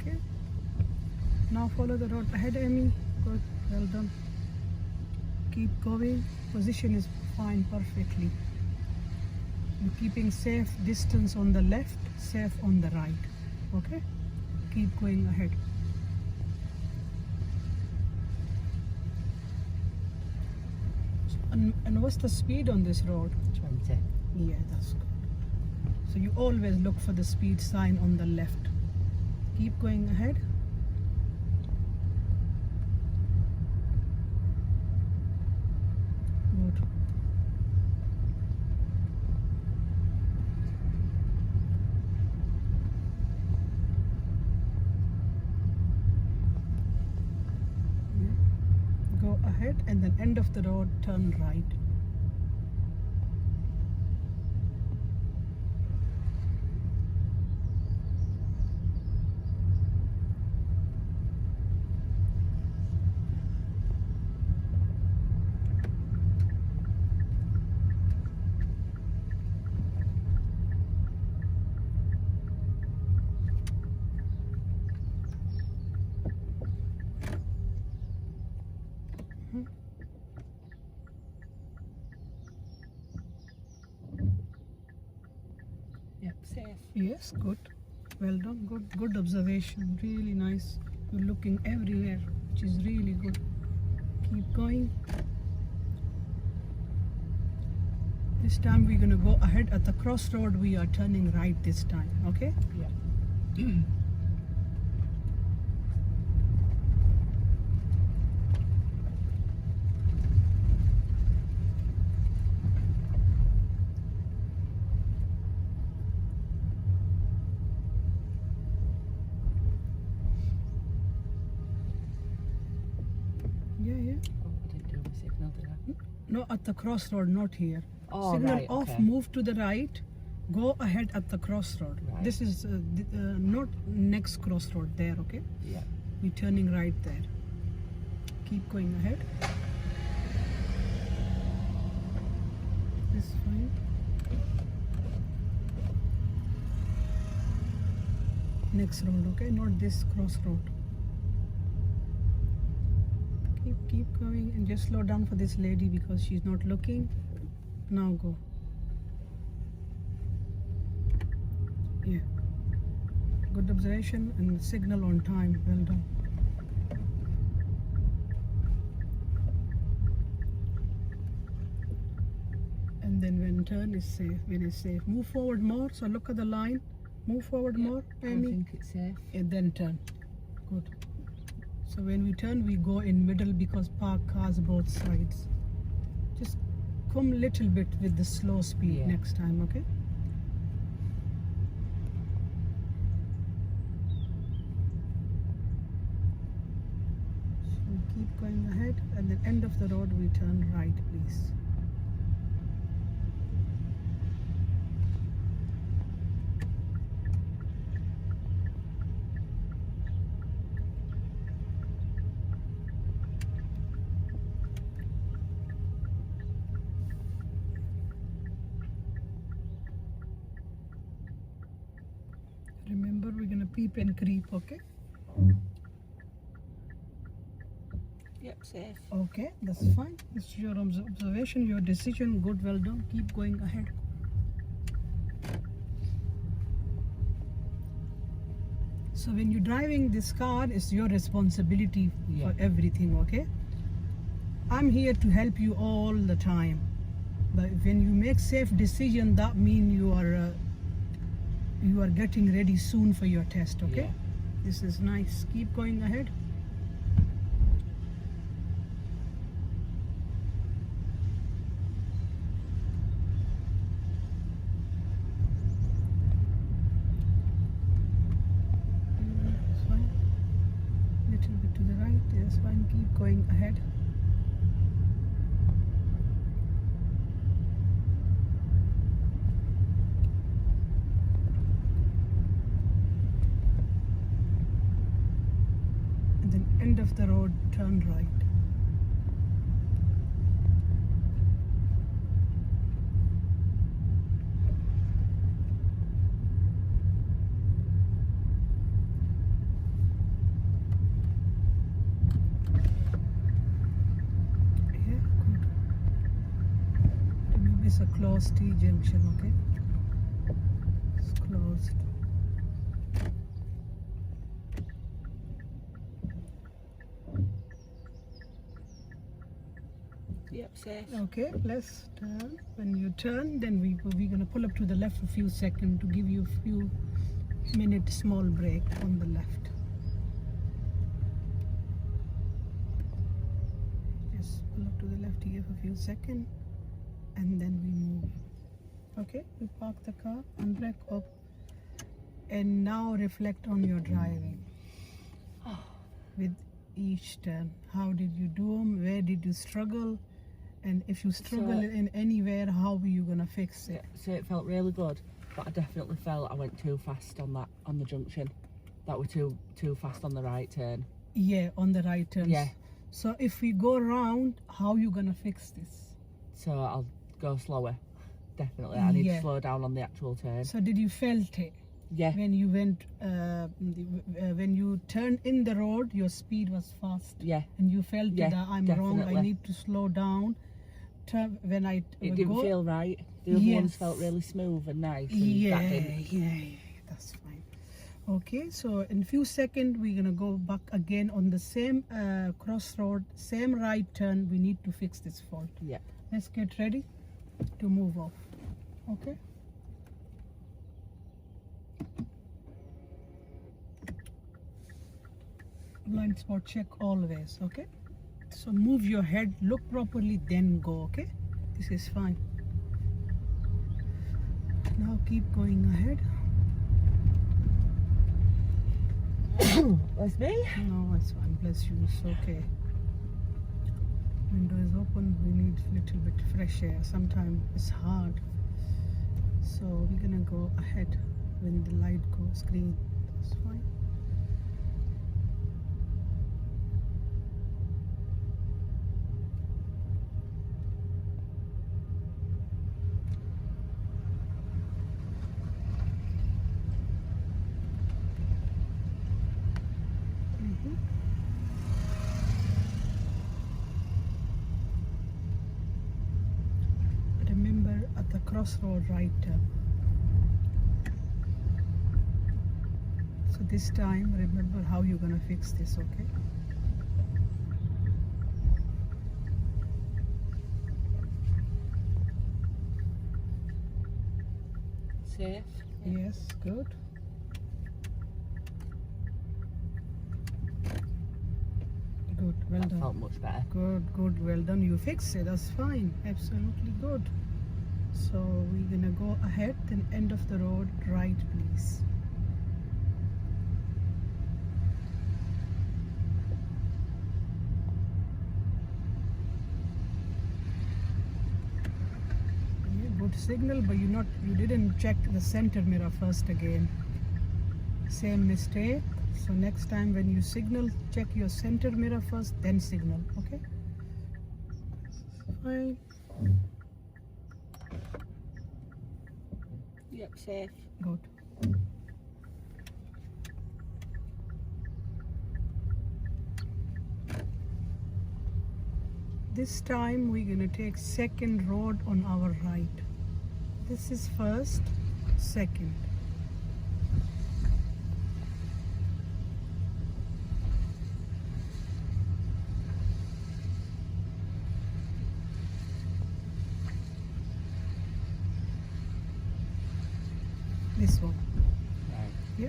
Okay. Now follow the road ahead, Amy. Good. Well done. Keep going. Position is fine perfectly. You're keeping safe distance on the left, safe on the right. Okay? Keep going ahead. And what's the speed on this road? 20. Yeah, that's good. So you always look for the speed sign on the left. Keep going ahead. Good. Yeah. Go ahead and then end of the road, turn right. Yep, safe. Yes, good. Well done. Good observation. Really nice. You're looking everywhere, which is really good. Keep going. This time we're gonna go ahead at the crossroad. We are turning right this time. Okay? Yeah. Yeah, yeah. Oh, I didn't do my signal, did I? No, at the crossroad, not here. Oh, Signal right, off. okay. Move to the right. Go ahead at the crossroad. Right. This is not next crossroad there. Okay? Yeah. We're turning right there. Keep going ahead. This is fine. Next road, okay? Not this crossroad. Keep going and just slow down for this lady because she's not looking. Now go. Yeah. Good observation and signal on time. Well done. And then when turn is safe, when it's safe, move forward more. So look at the line. Move forward more, I Amy. think it's safe. And then turn. Good. So when we turn, we go in middle because park cars both sides. Just come little bit with the slow speed Yeah. next time, okay? So keep going ahead, and then end of the road we turn right, please. Remember, we're gonna peep and creep, okay? Yep, safe. Okay, that's fine. It's your observation, your decision. Good, well done. Keep going ahead. So when you're driving this car, it's your responsibility Yeah. for everything, okay? I'm here to help you all the time. But when you make safe decision, that means you are getting ready soon for your test, okay? Yeah. This is nice. Keep going ahead. That's fine. Little bit to the right. That's fine. Keep going ahead. And then end of the road, turn right. closed T junction, okay? It's closed. Yep, safe. Okay, let's turn. When you turn, then we're gonna pull up to the left for a few seconds to give you a few minute small break on the left. Just pull up to the left here for a few seconds, and then we move. Okay, we park the car, unbreak up, and now reflect on your driving with each turn. How did you do them? Where did you struggle? And if you struggle in anywhere, how are you gonna fix it? So it felt really good, but I definitely felt I went too fast on the junction. That were too fast on the right turn. Yeah, on the right turns. Yeah. So if we go around, how you gonna fix this? So I'll go slower. Definitely, I need Yeah. to slow down on the actual turn. So did you felt it Yeah, when you went when you turned in the road? Your speed was fast, yeah. and you felt Yeah, that I'm wrong. I definitely. need to slow down. When I It didn't go, feel right. The other ones Yes. felt really smooth and nice. And yeah, that didn't. yeah, that's fine. Okay, so in a few seconds we're gonna go back again on the same crossroad, same right turn. We need to fix this fault. Yeah. Let's get ready to move off. Okay. Blind spot check always. Okay. So move your head, look properly, then go. Okay. This is fine. Now keep going ahead. That's me. No, it's fine. Bless you. It's okay. Window is open. We need a little bit fresh air. Sometimes it's hard. So we're gonna go ahead when the light goes green. That's fine. Remember at the crossroad right turn. So this time remember how you're gonna fix this, okay? Safe. Yes, good. Good, well That done. felt much better. Good, well done. You fixed it, that's fine. Absolutely good. So we're gonna go ahead, then end of the road, right please. Yeah, good signal, but you didn't check the center mirror first again. Same mistake. So next time when you signal, check your center mirror first, then signal, okay? Fine. Yep, safe. Good. This time we're gonna take second road on our right. This is first, second. This one. Right. Yeah.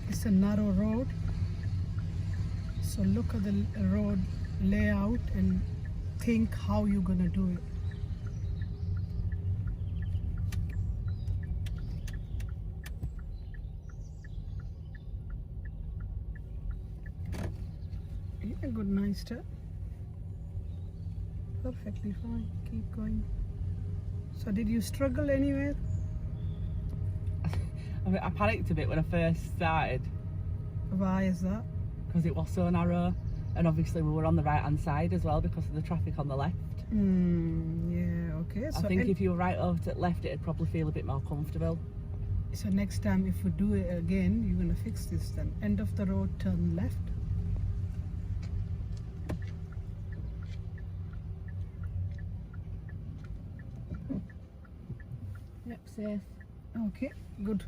It's a narrow road. So look at the road layout and think how you're gonna do it. Yeah, good, nice turn. Perfectly fine. Keep going. So did you struggle anywhere? I panicked a bit when I first started Why is that? because it was so narrow, and obviously we were on the right hand side as well because of the traffic on the left. Yeah, okay. I think if you were right over to the left, it'd probably feel a bit more comfortable. So next time if we do it again, you're gonna fix this then. End of the road, turn left. safe. Okay, good.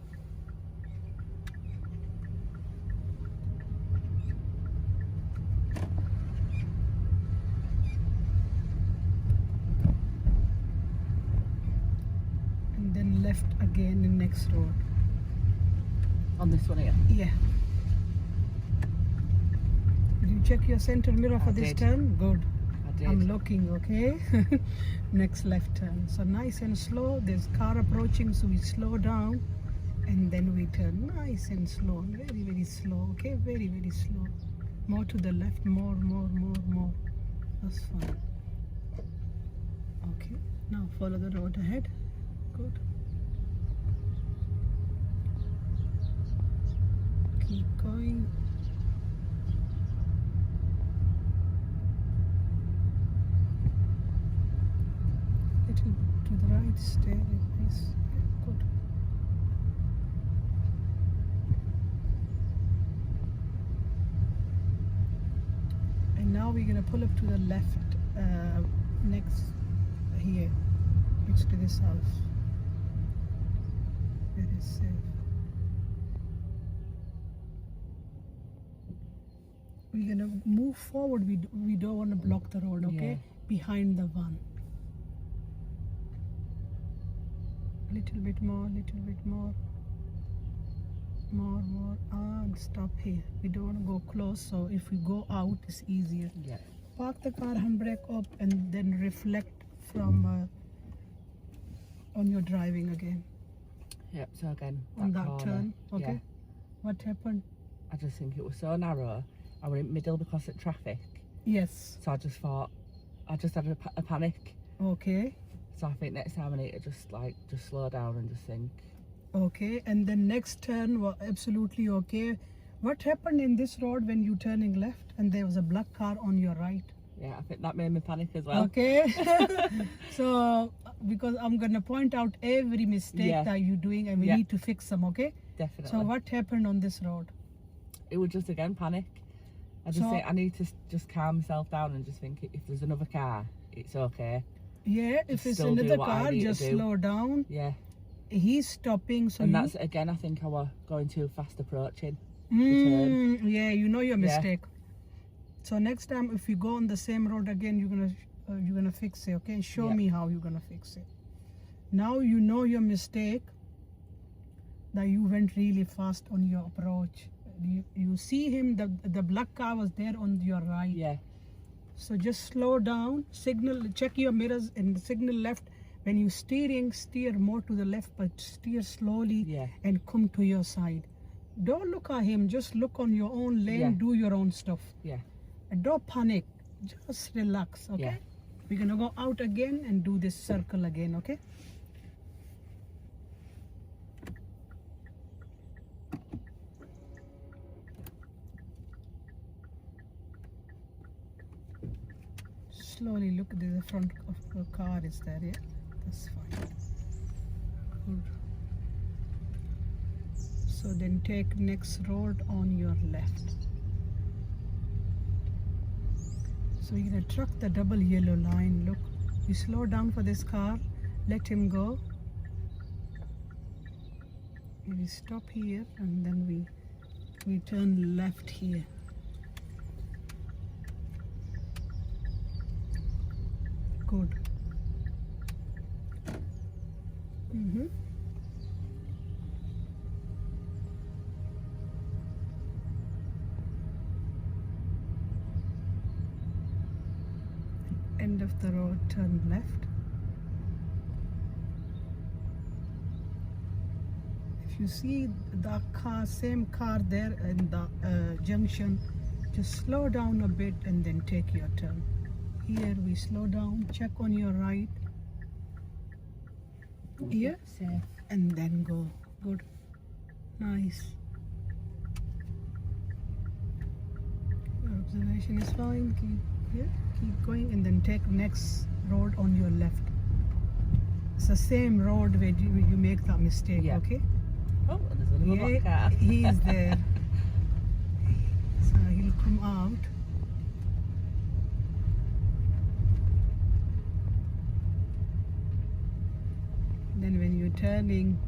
And then left again in next road. On this one here. Yeah. Did you check your center mirror for I this did. turn? Good. I did. I'm looking, okay? Next left turn. So nice and slow. There's car approaching, so we slow down and then we turn nice and slow. Very, very slow, okay? Very, very slow. More to the left, more. That's fine. Okay, now follow the road ahead. Good. Keep going. Little to the right, stay like this. Yeah, good. And now we're gonna pull up to the left, next here, next to this house. Very safe. We're gonna move forward. We don't want to block the road, okay? Yeah. Behind the van. Little bit more, more, and stop here. We don't want to go close, so if we go out, it's easier. Yeah. Park the car, handbrake up, and then reflect from on your driving again Yep, so again, on that corner. turn. Okay. Yeah. What happened? I just think it was so narrow. I were in middle because of traffic. Yes. So I just thought, I just had a panic. Okay. So I think next time I need to just slow down and just think. Okay. And the next turn was absolutely okay. What happened in this road when you turning left and there was a black car on your right? Yeah, I think that made me panic as well. Okay. So because I'm gonna point out every mistake Yeah. that you're doing and we Yeah. need to fix them, okay? Definitely. So what happened on this road? It was just again panic. I just So- think I need to just calm myself down and just think if there's another car, it's okay. Yeah, if Just it's still do another what I car, need to just do. slow down. Yeah. He's stopping, so And you... that's again, I think I were going too fast approaching. yeah, you know your Yeah. mistake. So next time, if you go on the same road again, you're gonna fix it, okay? Show Yeah. me how you're gonna fix it. Now you know your mistake. That you went really fast on your approach. You see him. The black car was there on your right. Yeah. So just slow down. Signal. Check your mirrors and signal left. When you steering, steer more to the left, but steer slowly Yeah. and come to your side. Don't look at him. Just look on your own lane. Yeah. Do your own stuff. Yeah. And don't panic. Just relax. Okay. Yeah. We're gonna go out again and do this circle again. Okay. Slowly look. The front of the car is there. Yeah. That's fine. Good. So then take next road on your left. So you're gonna truck the double yellow line. Look, you slow down for this car, let him go. We stop here and then we turn left here. Good. End of the road, turn left. If you see the car, same car there in the junction, just slow down a bit and then take your turn. Here we slow down, check on your right, here, Safe. and then go. Good. Nice. Your observation is fine. Keep here, keep going, and then take next road on your left. It's the same road where you make that mistake, Yeah. okay? Oh, there's another black car. He is there. So he'll come out. Then when you turn learning,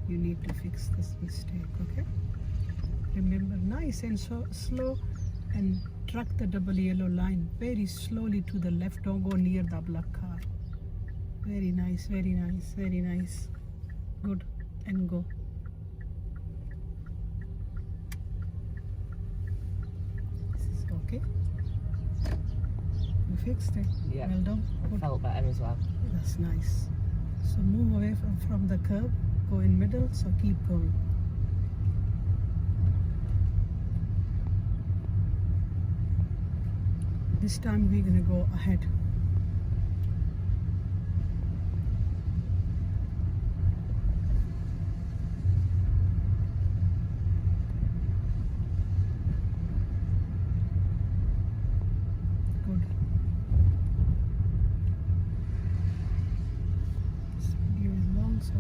you need to fix this mistake, okay? Remember, nice and so slow, and track the double yellow line very slowly to the left. Don't go near the black car. Very nice, very nice, very nice. Good, and go. This is okay. You fixed it. Yeah. Well done. It Good. felt better as well. That's nice. So move away from the curb, go in middle, so keep going. This time we're gonna go ahead.